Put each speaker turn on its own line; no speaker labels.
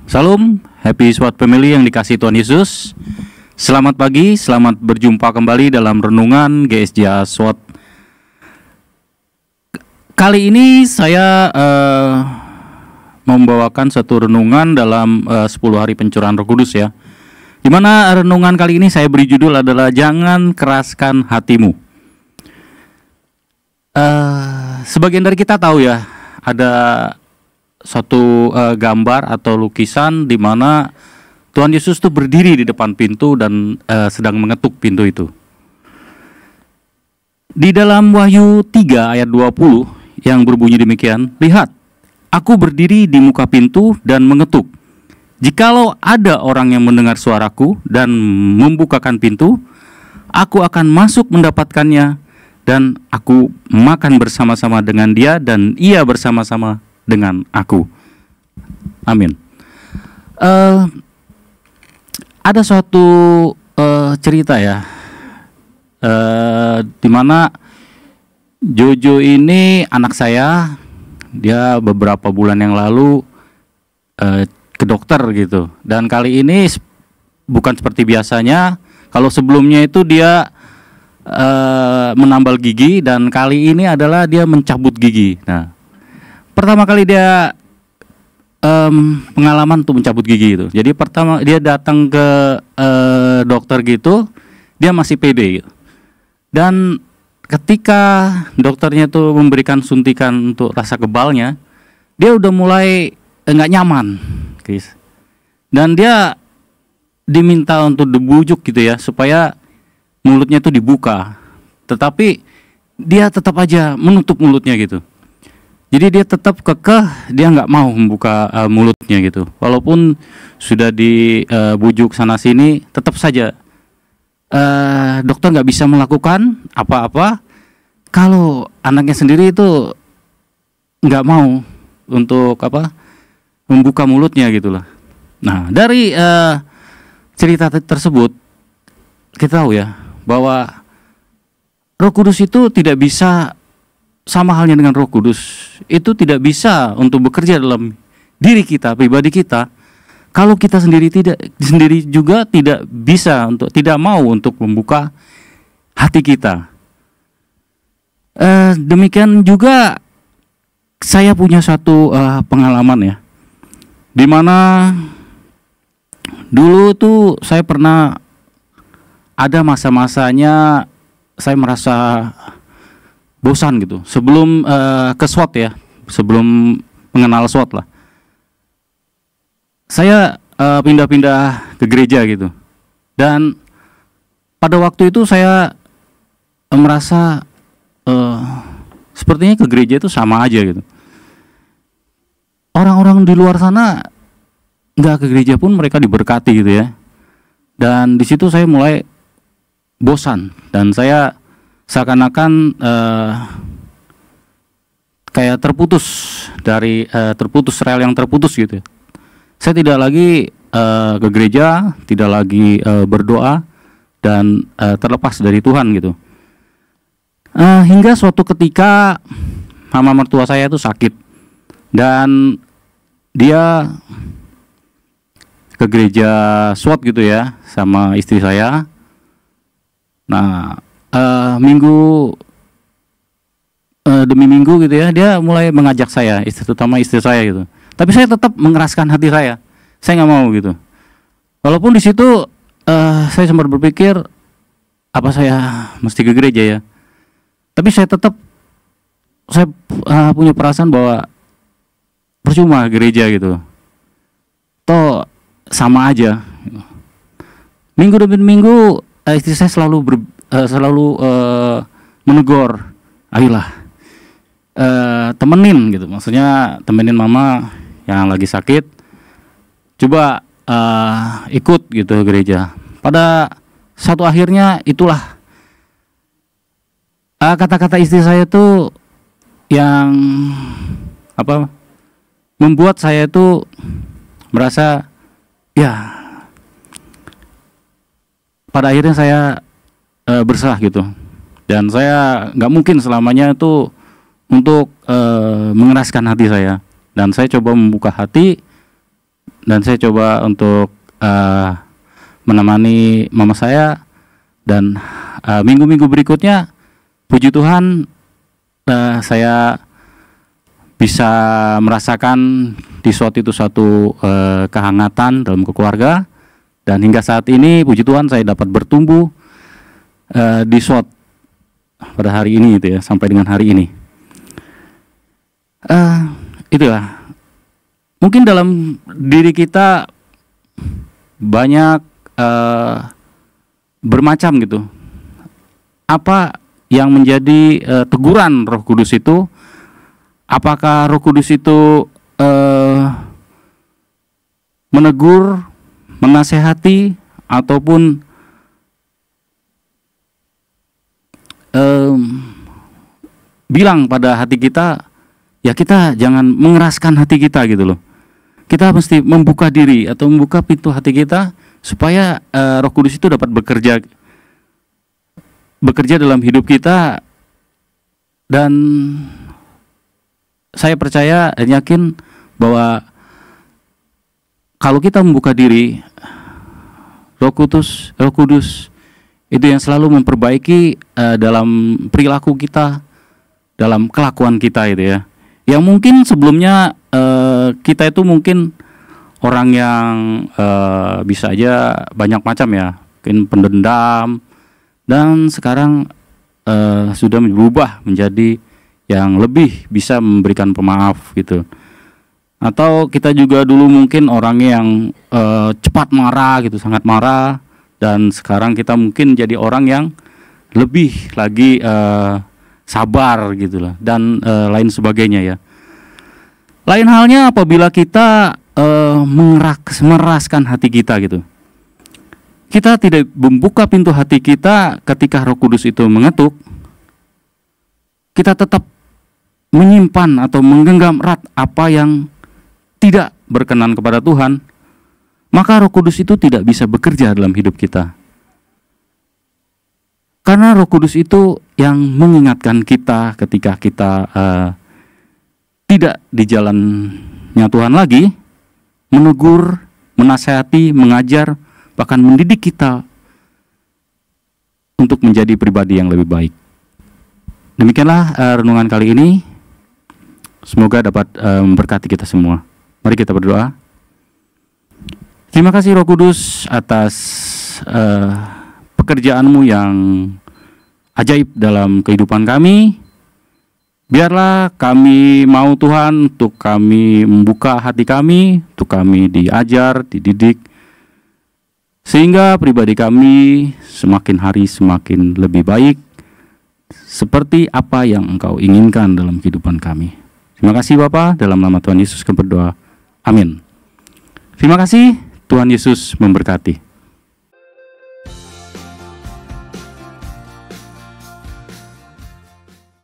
Salam, happy SWAT family yang dikasih Tuhan Yesus. Selamat pagi, selamat berjumpa kembali dalam renungan GSJ SWAT. Kali ini saya membawakan satu renungan dalam 10 hari pencurahan Roh Kudus ya. Dimana renungan kali ini saya beri judul adalah Jangan Keraskan Hatimu. Sebagian dari kita tahu ya, ada satu gambar atau lukisan di mana Tuhan Yesus itu berdiri di depan pintu dan sedang mengetuk pintu itu. Di dalam Wahyu 3 ayat 20 yang berbunyi demikian, "Lihat, aku berdiri di muka pintu dan mengetuk. Jikalau ada orang yang mendengar suaraku dan membukakan pintu, aku akan masuk mendapatkannya dan aku makan bersama-sama dengan dia dan ia bersama-sama dengan aku." Amin. Ada suatu cerita ya, di mana Jojo ini anak saya, dia beberapa bulan yang lalu ke dokter gitu. Dan kali ini bukan seperti biasanya. Kalau sebelumnya itu dia menambal gigi, dan kali ini adalah dia mencabut gigi. Nah, pertama kali dia pengalaman untuk mencabut gigi itu. Jadi pertama dia datang ke dokter gitu, dia masih pede gitu. Dan ketika dokternya tuh memberikan suntikan untuk rasa kebalnya, dia udah mulai nggak nyaman, Chris. Dan dia diminta untuk dibujuk gitu ya, supaya mulutnya itu dibuka. Tetapi dia tetap aja menutup mulutnya gitu. Jadi dia tetap kekeh, dia nggak mau membuka mulutnya gitu. Walaupun sudah dibujuk sana sini, tetap saja dokter nggak bisa melakukan apa-apa kalau anaknya sendiri itu nggak mau untuk membuka mulutnya gitulah. Nah, dari cerita tersebut kita tahu ya bahwa Roh Kudus itu tidak bisa, sama halnya dengan Roh Kudus, itu tidak bisa untuk bekerja dalam diri kita, pribadi kita, kalau kita sendiri juga tidak bisa untuk, tidak mau untuk membuka hati kita. Demikian juga saya punya satu pengalaman ya, dimana dulu tuh saya pernah ada masa-masanya saya merasa bosan gitu sebelum ke SWAT ya, sebelum mengenal SWAT lah. Saya pindah-pindah ke gereja gitu. Dan pada waktu itu saya merasa sepertinya ke gereja itu sama aja gitu. Orang-orang di luar sana nggak ke gereja pun mereka diberkati gitu ya. Dan di situ saya mulai bosan dan saya seakan-akan kayak terputus dari rel yang terputus gitu. Saya tidak lagi ke gereja, tidak lagi berdoa dan terlepas dari Tuhan gitu. Hingga suatu ketika mama mertua saya itu sakit dan dia ke gereja SWAT gitu ya sama istri saya. Nah, minggu demi minggu gitu ya, dia mulai mengajak saya, terutama istri saya gitu. Tapi saya tetap mengeraskan hati saya nggak mau gitu. Walaupun di situ saya sempat berpikir, apa saya mesti ke gereja ya? Tapi saya tetap punya perasaan bahwa percuma gereja gitu. Toh sama aja. Minggu demi minggu istri saya selalu menegur, ayolah temenin gitu, maksudnya temenin mama yang lagi sakit, coba ikut gitu gereja. Pada satu akhirnya itulah kata-kata istri saya itu yang membuat saya itu merasa ya, pada akhirnya saya berserah gitu. Dan saya nggak mungkin selamanya itu untuk mengeraskan hati saya. Dan saya coba membuka hati dan saya coba untuk menemani mama saya, dan minggu-minggu berikutnya puji Tuhan saya bisa merasakan di SWOT itu suatu kehangatan dalam keluarga, dan hingga saat ini puji Tuhan saya dapat bertumbuh di SWOT pada hari ini itu ya, sampai dengan hari ini. Itulah mungkin dalam diri kita banyak bermacam gitu. Apa yang menjadi teguran Roh Kudus itu? Apakah Roh Kudus itu menegur, menasehati, ataupun bilang pada hati kita, ya kita jangan mengeraskan hati kita gitu loh. Kita mesti membuka diri atau membuka pintu hati kita supaya Roh Kudus itu dapat bekerja dalam hidup kita. Dan saya percaya dan yakin bahwa kalau kita membuka diri, Roh Kudus itu yang selalu memperbaiki dalam perilaku kita, dalam kelakuan kita itu ya. Yang mungkin sebelumnya kita itu mungkin orang yang bisa aja banyak macam ya, mungkin pendendam, dan sekarang sudah berubah menjadi yang lebih bisa memberikan pemaaf gitu. Atau kita juga dulu mungkin orang yang cepat marah gitu, sangat marah, dan sekarang kita mungkin jadi orang yang lebih lagi sabar gitulah, dan lain sebagainya ya. Lain halnya apabila kita meraskan hati kita gitu. Kita tidak membuka pintu hati kita ketika Roh Kudus itu mengetuk. Kita tetap menyimpan atau menggenggam erat apa yang tidak berkenan kepada Tuhan, maka Roh Kudus itu tidak bisa bekerja dalam hidup kita. Karena Roh Kudus itu yang mengingatkan kita ketika kita tidak di jalannya Tuhan lagi, menegur, menasihati, mengajar, bahkan mendidik kita untuk menjadi pribadi yang lebih baik. Demikianlah renungan kali ini. Semoga dapat memberkati kita semua. Mari kita berdoa. Terima kasih Roh Kudus atas pekerjaan-Mu yang ajaib dalam kehidupan kami. Biarlah kami mau Tuhan untuk kami membuka hati kami, untuk kami diajar, dididik, sehingga pribadi kami semakin hari semakin lebih baik, seperti apa yang Engkau inginkan dalam kehidupan kami. Terima kasih Bapa, dalam nama Tuhan Yesus kami berdoa. Amin. Terima kasih, Tuhan Yesus memberkati.